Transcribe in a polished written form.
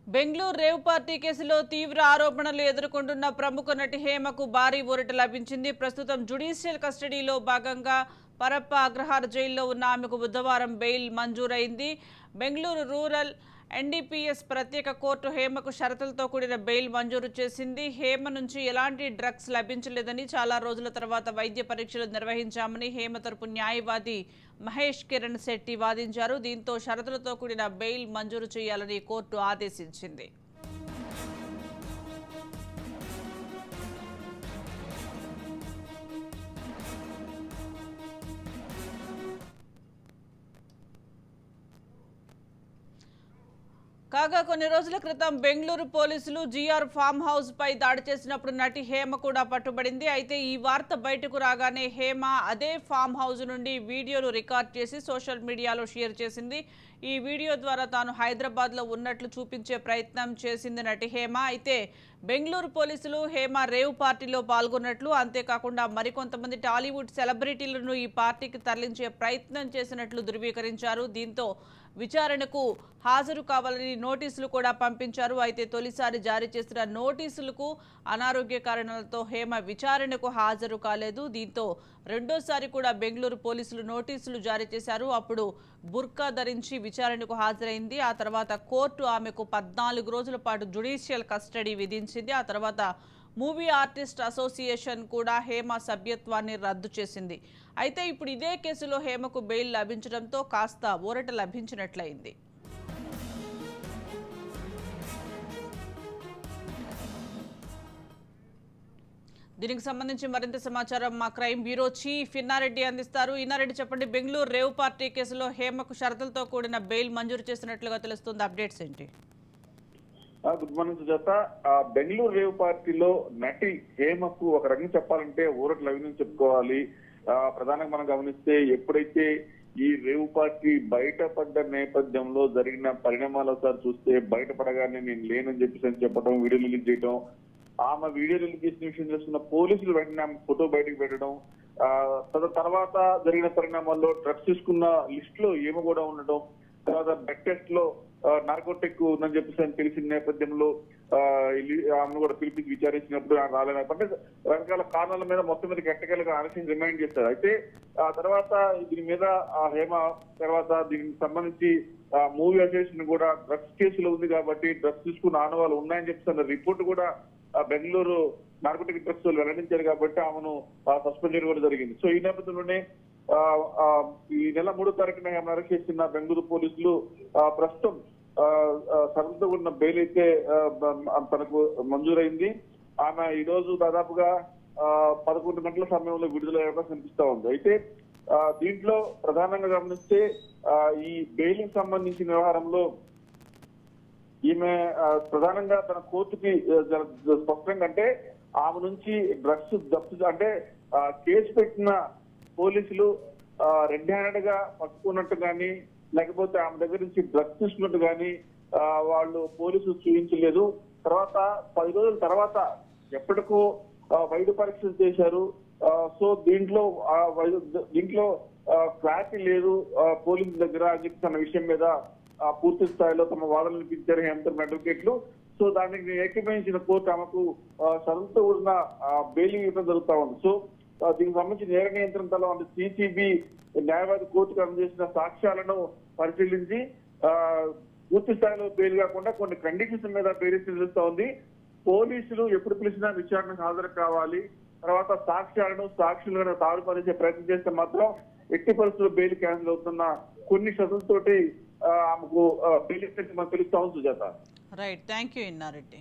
Bengaluru rave party కేసులో తీవ్ర ఆరోపణలు ఎదుర్కొంటున్న ప్రముఖ నటి హేమకు భారీ ఊరట లభించింది. ప్రస్తుతం జ్యుడిషియల్ కస్టడీలో భాగంగా పరప్ప అగ్రహార జైల్లో ఉన్న ఆమెకు బుధవారం బెయిల్ మంజూరైంది. బెంగళూరు రూరల్ ఎన్డీపీఎస్ ప్రత్యేక కోర్టు హేమకు షరతులతో కూడిన బెయిల్ మంజూరు చేసింది. హేమ నుంచి ఎలాంటి డ్రగ్స్ లభించలేదని, చాలా రోజుల తర్వాత వైద్య పరీక్షలు నిర్వహించామని హేమ తరపు న్యాయవాది మహేష్ కిరణ్ శెట్టి వాదించారు. దీంతో షరతులతో కూడిన బెయిల్ మంజూరు చేయాలని కోర్టు ఆదేశించింది. కాగా కొన్ని రోజుల క్రితం బెంగళూరు పోలీసులు జీఆర్ ఫామ్ హౌస్ పై దాడి చేసినప్పుడు నటి హేమ కూడా పట్టుబడింది. అయితే ఈ వార్త బయటకు రాగానే హేమ అదే ఫామ్ హౌస్ నుండి వీడియోలు రికార్డ్ చేసి సోషల్ మీడియాలో షేర్ చేసింది. ఈ వీడియో ద్వారా తాను హైదరాబాద్లో ఉన్నట్లు చూపించే ప్రయత్నం చేసింది నటి హేమ. అయితే బెంగళూరు పోలీసులు హేమ రేవ్ పార్టీలో పాల్గొన్నట్లు, అంతేకాకుండా మరికొంతమంది టాలీవుడ్ సెలబ్రిటీలను ఈ పార్టీకి తరలించే ప్రయత్నం చేసినట్లు ధృవీకరించారు. దీంతో విచారణకు హాజరు కావాలని నోటీసులు కూడా పంపించారు. అయితే తొలిసారి జారీ చేసిన నోటీసులకు అనారోగ్య కారణాలతో హేమ విచారణకు హాజరు కాలేదు. దీంతో రెండోసారి కూడా బెంగళూరు పోలీసులు నోటీసులు జారీ చేశారు. అప్పుడు బుర్కా ధరించి విచారణకు హాజరైంది. ఆ తర్వాత కోర్టు ఆమెకు 14 రోజుల పాటు జ్యుడిషియల్ కస్టడీ విధించింది. ఆ తర్వాత మూవీ ఆర్టిస్ట్ అసోసియేషన్ కూడా హేమ సభ్యత్వాన్ని రద్దు చేసింది. అయితే ఇప్పుడు ఇదే కేసులో హేమకు బెయిల్ లభించడంతో కాస్త ఊరట లభించినట్లయింది. దీనికి సంబంధించి మరింత సమాచారం మా క్రైమ్ బ్యూరో చీఫ్ ఇన్నారెడ్డి అందిస్తారు. ఇన్నారెడ్డి, చెప్పండి, బెంగళూరు రేవ్ పార్టీ కేసులో హేమకు షరతులతో కూడిన బెయిల్ మంజూరు చేసినట్లుగా తెలుస్తుంది. అప్డేట్స్ ఏంటి? Good morning Sujatha. Bengaluru rave పార్టీలో నటి హేమకు ఒక రకంగా చెప్పాలంటే ఊరట లభిందని చెప్పుకోవాలి. ప్రధానంగా మనం గమనిస్తే ఎప్పుడైతే ఈ రేవ్ పార్టీ బయటపడ్డ నేపథ్యంలో జరిగిన పరిణామాలు ఒకసారి చూస్తే, బయటపడగానే నేను లేనని చెప్పడం, వీడియో రిలీజ్ చేయడం, ఆమె వీడియో రిలీజ్ చేసిన విషయం చేస్తున్న పోలీసులు వెంటనే ఆమె ఫోటో బయటకు పెట్టడం, తర్వాత జరిగిన పరిణామాల్లో డ్రగ్స్ తీసుకున్న లిస్ట్ లో ఏమో కూడా ఉండడం, తర్వాత బ్లడ్ టెస్ట్ లో నార్కోటిక్ ఉందని చెప్పేసి తెలిసిన నేపథ్యంలో ఆమెను కూడా పిలిపించి విచారించినప్పుడు రాలేనప్పుడు రకరకాల కారణాల మీద మొత్తం మీద ఎట్టకేలకు ఆలస్యం రిమైండ్ చేస్తారు. అయితే ఆ తర్వాత దీని మీద హేమ తర్వాత దీనికి సంబంధించి మూవీ అసోసియేషన్ కూడా డ్రగ్స్ కేసులో ఉంది కాబట్టి డ్రగ్స్ తీసుకున్న ఆనవాళ్ళు ఉన్నాయని చెప్పేసి రిపోర్ట్ కూడా బెంగళూరు నార్కోటిక్ డ్రగ్స్ వెల్లడించారు కాబట్టి ఆమెను సస్పెండ్ చేయడం కూడా జరిగింది. సో ఈ నేపథ్యంలోనే ఈ నెల 3వ తారీఖున ఆమెను అరెస్ట్ చేసిన బెంగళూరు పోలీసులు ప్రస్తుతం షరతులతో ఉన్న బెయిల్ అయితే తనకు మంజూరైంది. ఆమె ఈ రోజు దాదాపుగా 11 గంటల సమయంలో విడుదల అవకాశం కనిపిస్తా ఉంది. అయితే దీంట్లో ప్రధానంగా గమనిస్తే ఈ బెయిల్ కి సంబంధించిన వ్యవహారంలో ఈమె ప్రధానంగా తన కోర్టుకి స్పష్టంగా అంటే ఆమె నుంచి డ్రగ్స్ జప్తు అంటే కేసు పెట్టిన పోలీసులు రెడ్ హ్యాండెడ్ గా పట్టుకున్నట్టు కానీ, లేకపోతే ఆమె దగ్గర నుంచి డ్రగ్స్ తీసుకున్నట్టు కానీ వాళ్ళు పోలీసులు చూపించలేదు. తర్వాత 10 రోజుల తర్వాత ఎప్పటికో వైద్య పరీక్షలు చేశారు. సో దీంట్లో క్లారిటీ లేదు పోలీసుల దగ్గర అని చెప్పి తన విషయం మీద పూర్తి స్థాయిలో తమ వాదనలు వినిపించారు హేమత్ అడ్వకేట్లు. సో దానికి ఏకీభవించిన కోర్టు ఆమెకు షరతులతో కూడిన బెయిల్ ఇవ్వడం జరుగుతా ఉంది. సో దీనికి సంబంధించి నేర నియంత్రణ దళం అంటే సిసిబి న్యాయవాది కోర్టుకు అందజేసిన సాక్ష్యాలను పరిశీలించి పూర్తి స్థాయిలో బెయిల్ కాకుండా కొన్ని కండిషన్స్ మీద బెయిల్ తెలుస్తా ఉంది. పోలీసులు ఎప్పుడు పిలిచినా విచారణకు హాజరు కావాలి. తర్వాత సాక్షులను తారుపరిచే ప్రయత్నం చేస్తే మాత్రం ఎట్టి పరిస్థితుల్లో బెయిల్ క్యాన్సిల్ అవుతున్న కొన్ని షరతులతోటి ఆమెకు బెయిల్ ఇస్తే మనకు తెలుస్తా ఉంది Sujatha. Right, thank you Inna Reddy.